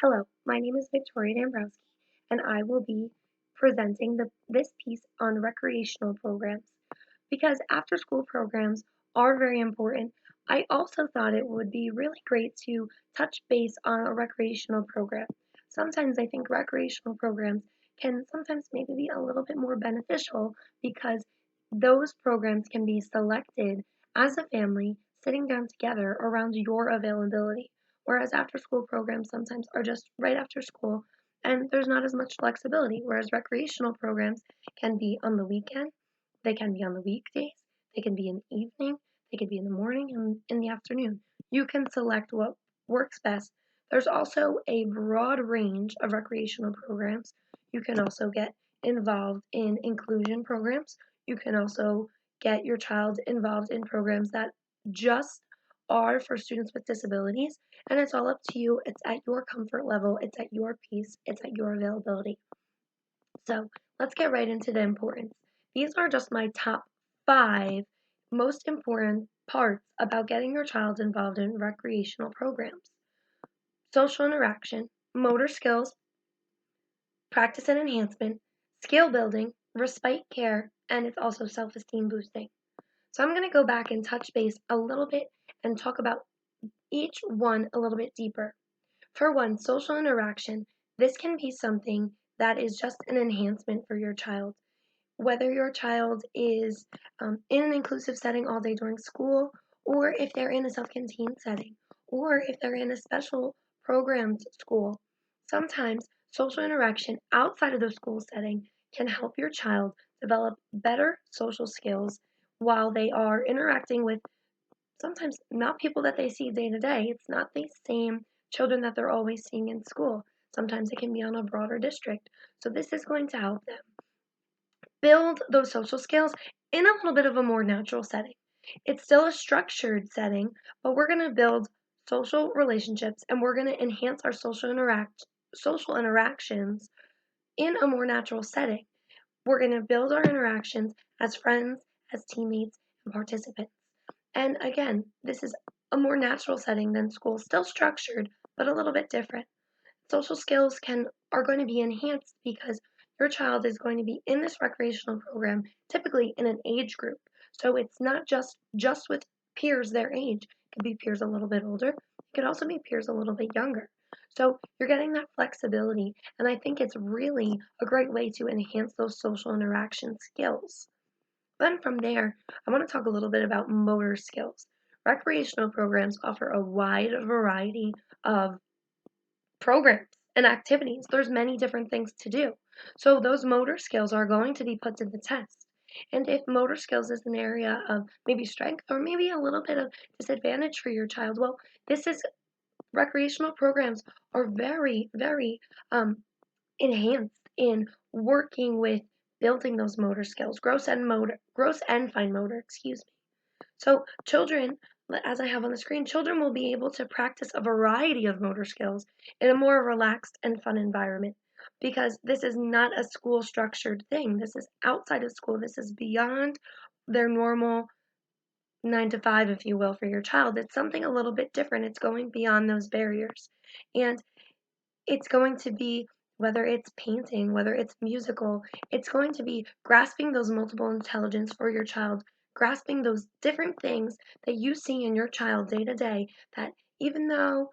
Hello, my name is Victoria Dombrowski, and I will be presenting this piece on recreational programs. Because after school programs are very important, I also thought it would be really great to touch base on a recreational program. Sometimes I think recreational programs can sometimes maybe be a little bit more beneficial because those programs can be selected as a family sitting down together around your availability. Whereas after school programs sometimes are just right after school and there's not as much flexibility. Whereas recreational programs can be on the weekend, they can be on the weekdays, they can be in the evening, they could be in the morning and in the afternoon. You can select what works best. There's also a broad range of recreational programs. You can also get involved in inclusion programs. You can also get your child involved in programs that just are for students with disabilities, and it's all up to you. It's at your comfort level, it's at your pace, it's at your availability. So let's get right into the importance. These are just my top 5 most important parts about getting your child involved in recreational programs. Social interaction, motor skills, practice and enhancement, skill building, respite care, and it's also self-esteem boosting. So I'm going to go back and touch base a little bit and talk about each one a little bit deeper. For one, social interaction. This can be something that is just an enhancement for your child. Whether your child is in an inclusive setting all day during school, or if they're in a self-contained setting, or if they're in a special programmed school, sometimes social interaction outside of the school setting can help your child develop better social skills while they are interacting with sometimes not people that they see day to day. It's not the same children that they're always seeing in school. Sometimes it can be on a broader district. So this is going to help them build those social skills in a little bit of a more natural setting. It's still a structured setting, but we're going to build social relationships and we're going to enhance our social interactions in a more natural setting. We're going to build our interactions as friends, as teammates, and participants. And again, this is a more natural setting than school, still structured, but a little bit different. Social skills are going to be enhanced because your child is going to be in this recreational program, typically in an age group. So it's not just with peers their age. It could be peers a little bit older. It could also be peers a little bit younger. So you're getting that flexibility, and I think it's really a great way to enhance those social interaction skills. Then from there, I want to talk a little bit about motor skills. Recreational programs offer a wide variety of programs and activities. There's many different things to do. So those motor skills are going to be put to the test. And if motor skills is an area of maybe strength or maybe a little bit of disadvantage for your child, well, this is recreational programs are very enhanced in working with building those motor skills, gross and fine motor, excuse me. So children, as I have on the screen, children will be able to practice a variety of motor skills in a more relaxed and fun environment because this is not a school structured thing. This is outside of school. This is beyond their normal 9 to 5, if you will, for your child. It's something a little bit different. It's going beyond those barriers. And it's going to be whether it's painting, whether it's musical, it's going to be grasping those multiple intelligence for your child, grasping those different things that you see in your child day to day that even though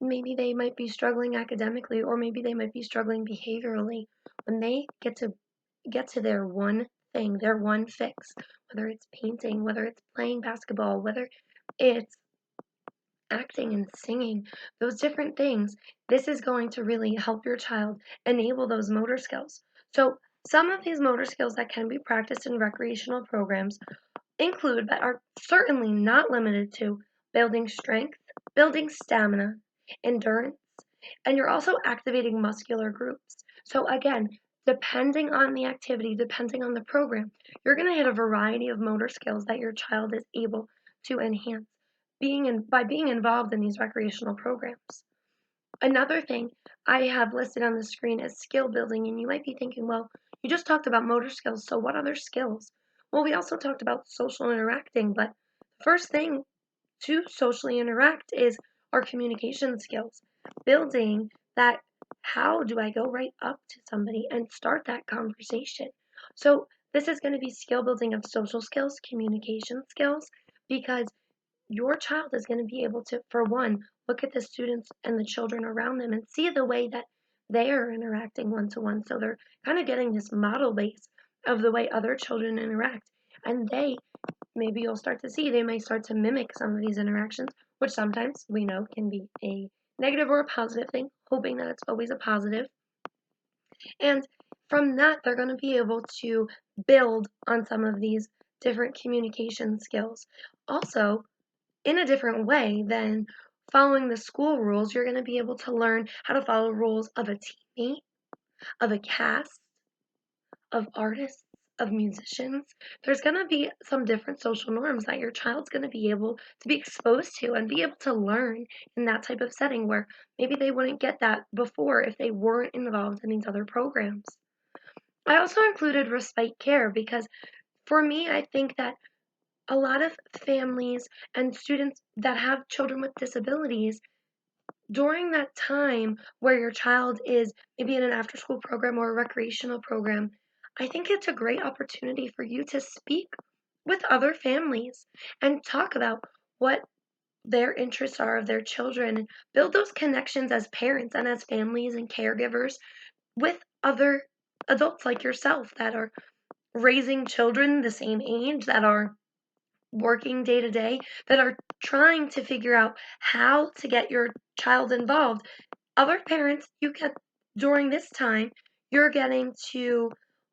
maybe they might be struggling academically or maybe they might be struggling behaviorally, when they get to their one thing, their one fix, whether it's painting, whether it's playing basketball, whether it's acting and singing, those different things, this is going to really help your child enable those motor skills. So, some of these motor skills that can be practiced in recreational programs include, but are certainly not limited to, building strength, building stamina, endurance, and you're also activating muscular groups. So, again, depending on the activity, depending on the program, you're going to hit a variety of motor skills that your child is able to enhance by being involved in these recreational programs. Another thing I have listed on the screen is skill building, and you might be thinking, well, you just talked about motor skills, so what other skills? Well, we also talked about social interacting, but the first thing to socially interact is our communication skills. Building that how do I go right up to somebody and start that conversation? So this is going to be skill building of social skills, communication skills, because your child is going to be able to, for one, look at the students and the children around them and see the way that they are interacting one to one. So they're kind of getting this model base of the way other children interact. And maybe you'll start to see, they may start to mimic some of these interactions, which sometimes we know can be a negative or a positive thing, hoping that it's always a positive. And from that, they're going to be able to build on some of these different communication skills. Also, in a different way than following the school rules, you're going to be able to learn how to follow rules of a teammate, of a cast, of artists, of musicians. There's going to be some different social norms that your child's going to be able to be exposed to and be able to learn in that type of setting where maybe they wouldn't get that before if they weren't involved in these other programs. I also included respite care because for me, I think that a lot of families and students that have children with disabilities during that time where your child is maybe in an after school program or a recreational program, I think it's a great opportunity for you to speak with other families and talk about what their interests are of their children and build those connections as parents and as families and caregivers with other adults like yourself that are raising children the same age, that are working day to day, that are trying to figure out how to get your child involved. Other parents, you get during this time, you're getting to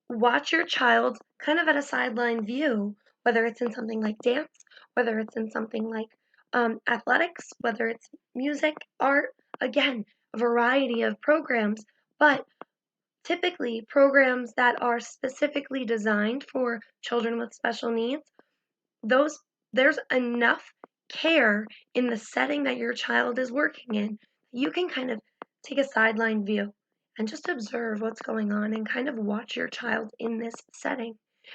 watch your child kind of at a sideline view, whether it's in something like dance, whether it's in something like athletics, whether it's music, art, again, a variety of programs, but typically programs that are specifically designed for children with special needs, those there's enough care in the setting that your child is working in. You can kind of take a sideline view and just observe what's going on and kind of watch your child in this setting.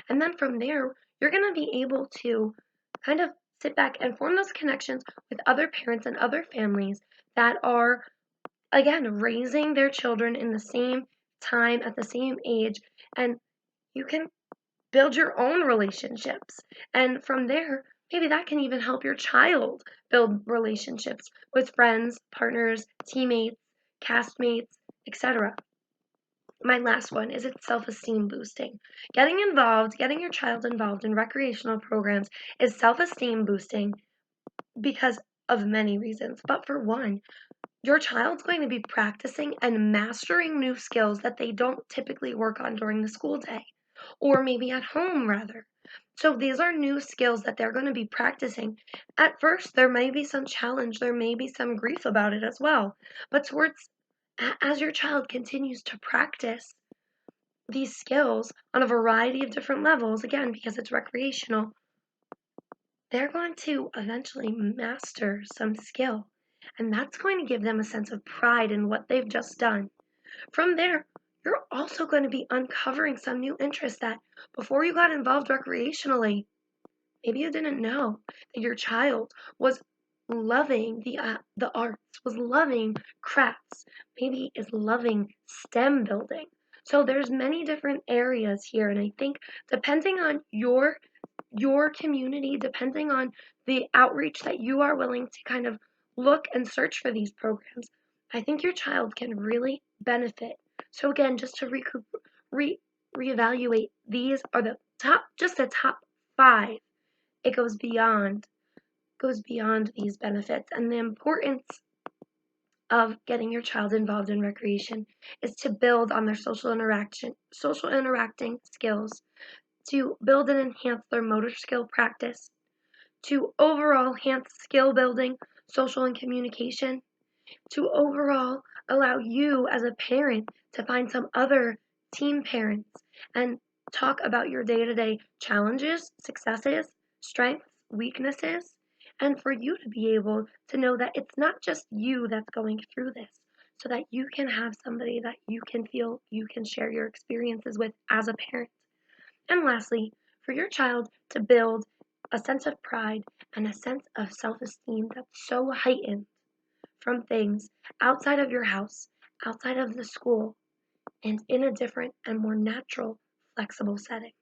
And then from there, you're going to be able to kind of sit back and form those connections with other parents and other families that are, again, raising their children in the same time at the same age. And you can build your own relationships. And from there, maybe that can even help your child build relationships with friends, partners, teammates, castmates, etc. My last one is it's self esteem boosting. Getting involved, getting your child involved in recreational programs is self esteem boosting because of many reasons. But for one, your child's going to be practicing and mastering new skills that they don't typically work on during the school day, or maybe at home rather. So these are new skills that they're going to be practicing. At first, there may be some challenge, there may be some grief about it as well. But as your child continues to practice these skills on a variety of different levels, again, because it's recreational, they're going to eventually master some skill. And that's going to give them a sense of pride in what they've just done. From there, you're also going to be uncovering some new interests that before you got involved recreationally, maybe you didn't know that your child was loving the arts, was loving crafts, maybe is loving STEM building. So there's many different areas here, and I think depending on your community, depending on the outreach that you are willing to kind of look and search for these programs, I think your child can really benefit. So again, just to re reevaluate, these are just the top five. It goes beyond these benefits, and the importance of getting your child involved in recreation is to build on their social interacting skills, to build and enhance their motor skill practice, to overall enhance skill building, social and communication, to overall allow you as a parent to find some other team parents and talk about your day to day challenges, successes, strengths, weaknesses, and for you to be able to know that it's not just you that's going through this, so that you can have somebody that you can feel you can share your experiences with as a parent. And lastly, for your child to build a sense of pride and a sense of self esteem that's so heightened from things outside of your house, outside of the school and in a different and more natural, flexible setting.